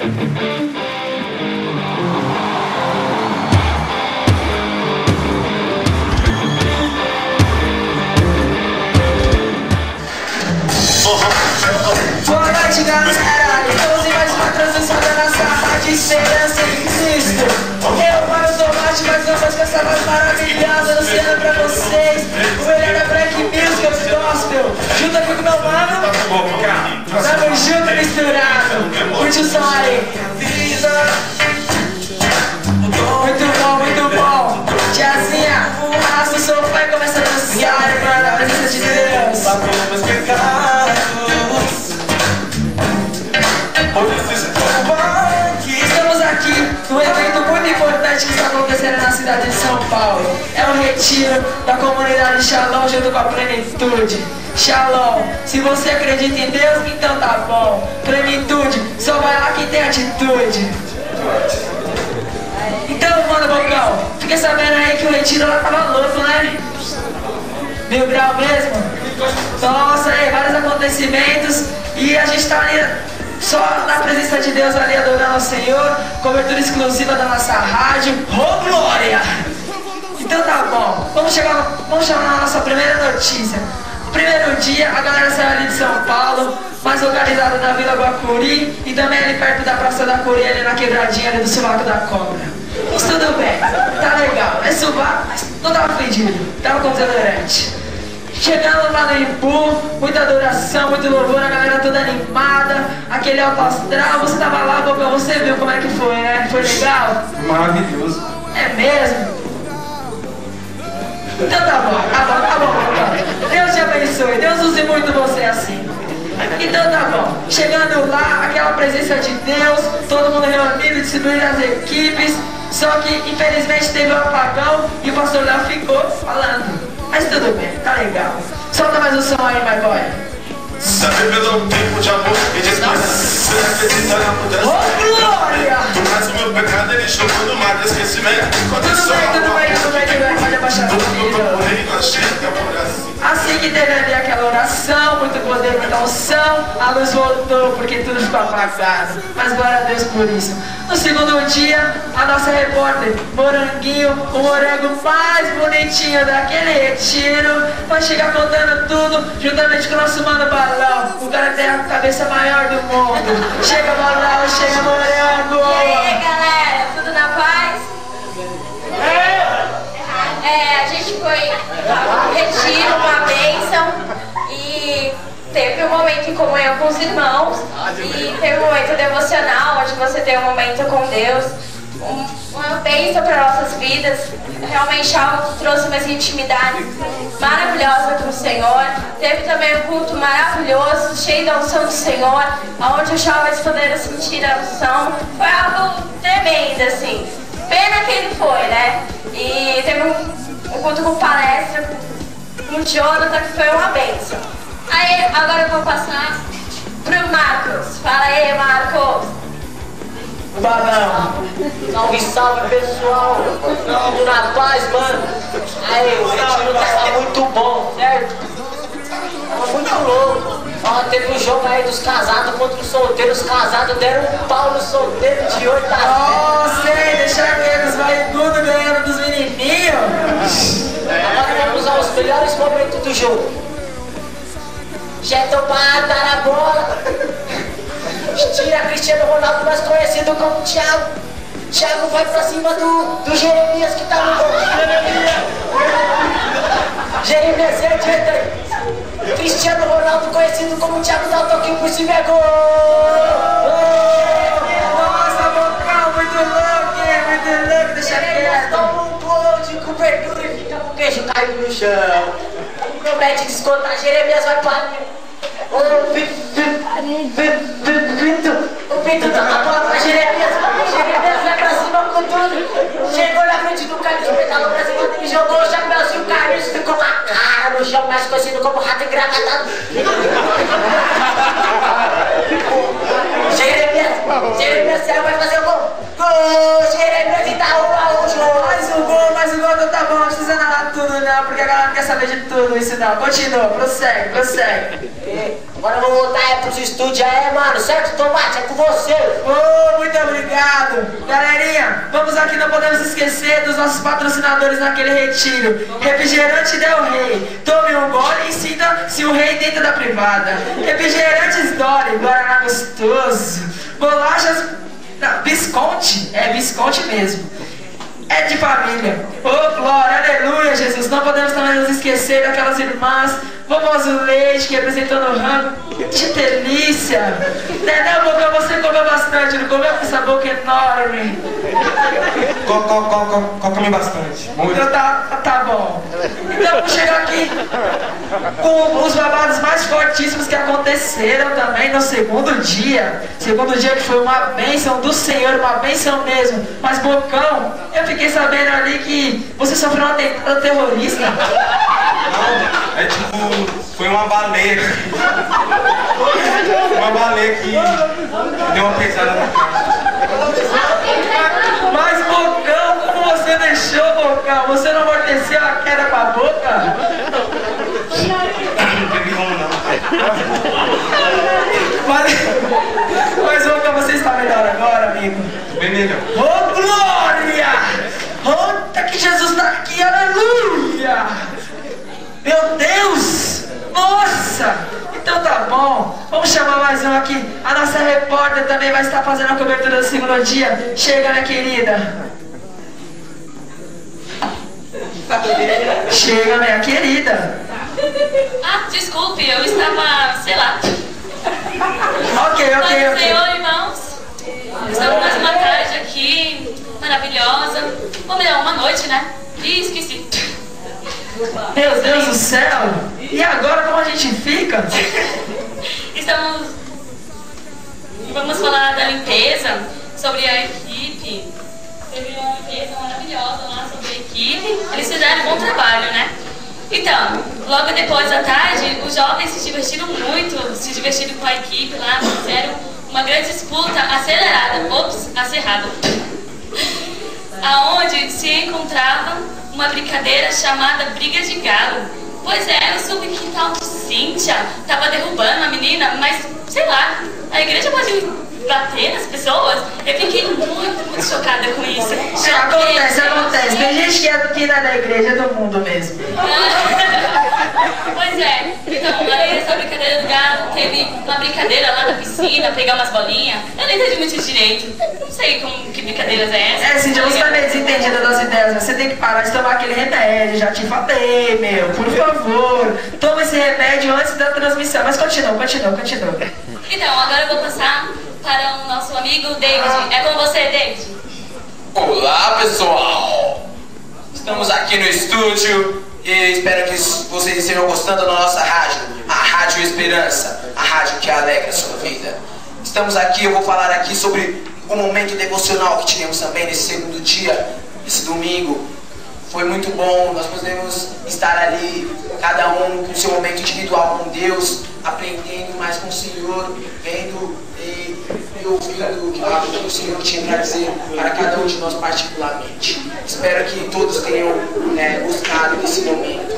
Boa noite, galera. Estamos em mais uma transmissão da nossa Rádio Esperança em Cristo. Eu, Mário Tomate, mais uma vez com essa voz maravilhosa anunciando pra vocês o melhor da Black Music do Gospel. Junto aqui com meu mano. Tamo junto e misturado. Curte o som aí. Muito bom, muito bom. Tiazinha, arrasta o sofá e começa a dançar, mano. A presença de Deus. Estamos aqui num evento muito importante que está acontecendo na cidade de São Paulo. É o retiro da comunidade Shalom junto com a Plenitude. Shalom, se você acredita em Deus, então tá bom. Plenitude, só vai lá quem tem atitude. Então, mano, Bocão, fiquei sabendo aí que o retiro lá tava louco, né? 1000 graus mesmo? Nossa, aí, vários acontecimentos. E a gente tá ali só na presença de Deus ali adorando ao Senhor. Cobertura exclusiva da nossa rádio. Oh, glória! Então tá bom, vamos chamar na nossa primeira notícia. Primeiro dia, a galera saiu ali de São Paulo, mais localizada na Vila Guacuri e também ali perto da Praça da Curi, ali na quebradinha ali do Sovaco da Cobra. Mas tudo bem, tá legal, é sovaco, mas não tava fedido, tava com desodorante. Chegando lá no Imbu, muita adoração, muito louvor, a galera toda animada, aquele alto astral. Você tava lá, Bocão, você viu como é que foi, né? Foi legal? Maravilhoso. É mesmo? Então tá bom, Bocão. Deus te abençoe, Deus use muito você assim. Então tá bom, chegando lá, aquela presença de Deus, todo mundo reunido, distribuindo as equipes. Só que infelizmente teve um apagão e o pastor Léo ficou falando. Mas tudo bem, tá legal. Solta mais o som aí, my boy. Sabe pelo tempo de amor e de esperança, você acredita na mudança. Oh, glória! Mas o meu pecado ele jogou no mar de esquecimento. Tudo bem, pode abaixar o nível. Assim que teve ali aquela oração, muito poder, muita unção, a luz voltou porque tudo ficou apagado. Mas glória a Deus por isso. No segundo dia, a nossa repórter Moranguinho, o morango mais bonitinho daquele retiro, vai chegar contando tudo, juntamente com o nosso mano Balão. O cara tem a cabeça maior do mundo. Chega Balão, chega Morango. E aí, galera, tudo na paz? A gente foi um retiro, uma bênção, e teve um momento em comunhão com os irmãos, e teve um momento devocional, onde você tem um momento com Deus, uma bênção para nossas vidas, realmente algo que trouxe uma intimidade maravilhosa com o Senhor. Teve também um culto maravilhoso, cheio da unção do Senhor, onde os jovens puderam sentir a unção. Foi algo tremendo, assim. Pena que ele foi, né? E teve um culto com palestra com o Jonathan, que foi uma bênção. Aí, agora eu vou passar pro Marcos. Fala aí, Marcos. Balão. Salve, salve, pessoal. Tudo na paz, mano. Aí, o retiro tava muito bom, certo? Tava muito louco. Ó, teve um jogo aí dos casados contra os solteiros. Os casados deram um pau no solteiro de 8 a 0. Oh, sei, deixar eles vagabundos ganhando dos menininhos. Agora vamos aos melhores momentos do jogo. Jetão para dar a bola. Tira Cristiano Ronaldo, mais conhecido como Thiago. Thiago vai pra cima do Jeremias que tá no gol. Jeremias é direita aí. Cristiano Ronaldo, conhecido como Thiago, dá o toquinho por cima, é gol! Nossa, Bocão, muito louco, deixa quieto. Toma um gol de cobertura e fica com o queijo caindo no chão. Promete descontar, Jeremias vai para... O Vitor tá na bola pra Jeremias vai pra cima com tudo. Chegou na frente do Carlos, pedalou pra cima dele, jogou o chapéuzinho, o Carlos ficou com a cara no chão, mais conhecido como rato engravatado. Jeremias saiu, vai fazer o gol. Gol, Jeremias e tá 1 a 1 jogo. Mais um gol, então tá bom, não precisa narrar tudo não, porque a galera não quer saber de tudo isso não. Continua, prossegue. Agora eu vou voltar pros estúdios aí, mano, certo, Tomate? É com você. Ô, obrigado. Galerinha, vamos aqui, não podemos esquecer dos nossos patrocinadores naquele retiro. Refrigerante Del Rey, tome um gole e sinta-se um rei dentro da privada. Refrigerantes Dolly, Guaraná gostoso. Bolachas Visconti, é Visconti mesmo. É de família. Oh, glória, aleluia, Jesus. Não podemos também nos esquecer daquelas irmãs. Vovó Leite, que representando o rango. Que delícia. Né, Boca, você comeu bastante, não comeu com essa boca enorme? Comi bastante. Muito. Então tá bom. Então vamos chegar aqui com os babados mais fortíssimos que aconteceram também no segundo dia. Segundo dia que foi uma bênção do Senhor, uma bênção mesmo. Mas Bocão, eu fiquei sabendo ali que você sofreu um atentado terrorista. Não, é tipo, foi uma baleia aqui. Uma baleia que deu uma pesada na cara. Mas Bocão, como você deixou, Bocão? Você não amorteceu a queda com a boca? Não teve como não. Mas Bocão, você está melhor agora, amigo? Bem melhor. Oh, glória! Eita, que Jesus está aqui, aleluia! Meu Deus! Nossa! Então tá bom, vamos chamar mais um aqui. A nossa repórter também vai estar fazendo a cobertura do segundo dia. Chega, minha querida. Chega, minha querida. Ah, desculpe, eu estava, sei lá. Ok. Senhor, irmãos, estamos mais uma tarde aqui, maravilhosa. Ou melhor, uma noite, né? Ih, esqueci. Meu Deus do céu! E agora como a gente fica? Vamos falar da limpeza, sobre a equipe. Teve uma limpeza maravilhosa lá sobre a equipe. Eles fizeram um bom trabalho, né? Então, logo depois da tarde, os jovens se divertiram muito, se divertiram com a equipe lá, fizeram uma grande disputa acelerada, acirrada, aonde se encontrava uma brincadeira chamada Briga de Galo. Pois é, eu soube que tal de Cíntia tava derrubando a menina, mas sei lá, a igreja pode bater nas pessoas? Eu fiquei muito chocada com isso. Acontece. Tem gente que não é da igreja, é do mundo mesmo. Pois é, então, além dessa brincadeira do galo, teve uma brincadeira lá na piscina, pegar umas bolinhas. Eu não entendi muito direito. Não sei que brincadeiras é essa. Cíntia, você tá meio desentendida das ideias, né? Você tem que parar de tomar aquele remédio, já te falei, meu, por favor. Toma esse remédio antes da transmissão. Mas continua. Então, agora eu vou passar para o nosso amigo David. É com você, David. Olá, pessoal! Estamos aqui no estúdio e espero que vocês estejam gostando da nossa rádio, a Rádio Esperança, a rádio que alegra a sua vida. Estamos aqui, eu vou falar aqui sobre o momento devocional que tivemos também nesse segundo dia, esse domingo. Foi muito bom, nós podemos estar ali, cada um com seu momento individual com Deus, aprendendo mais com o Senhor, vendo e ouvindo o que o Senhor tinha para dizer para cada um de nós particularmente. Espero que todos tenham gostado desse momento.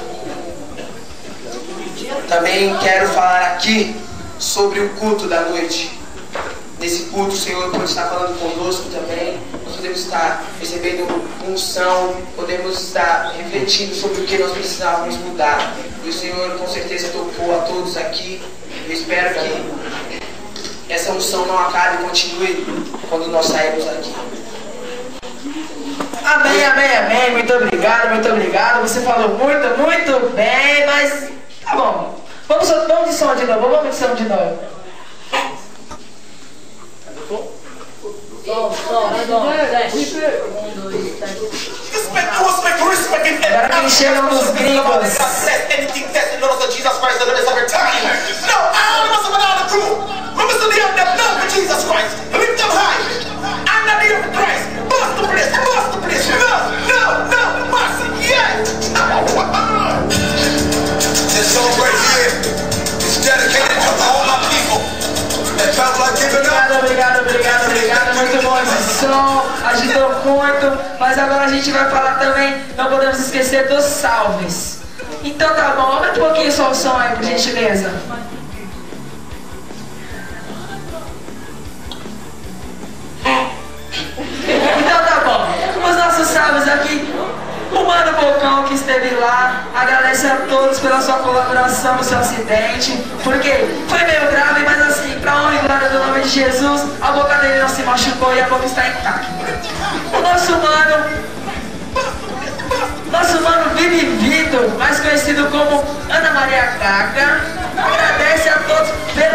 Também quero falar aqui sobre o culto da noite. Nesse culto o Senhor pode estar falando conosco também. Nós podemos estar recebendo unção, podemos estar refletindo sobre o que nós precisávamos mudar. E o Senhor com certeza tocou a todos aqui. Eu espero que essa unção não acabe e continue quando nós sairmos daqui. Amém. Muito obrigado. Você falou muito bem, mas tá bom. Vamos de som de novo. Agora que chegam os gringos. Obrigado, muito bom esse som, ajudou muito, mas agora a gente vai falar também, não podemos esquecer dos salves. Então tá bom, aumenta um pouquinho só o som aí, por gentileza. Mano Bocão que esteve lá, agradece a todos pela sua colaboração no seu acidente, porque foi meio grave, mas assim, pra honra e glória do nome de Jesus, a boca dele não se machucou e a boca está intacta. O nosso mano Vivi Vitor, mais conhecido como Ana Maria Caca, agradece a todos pela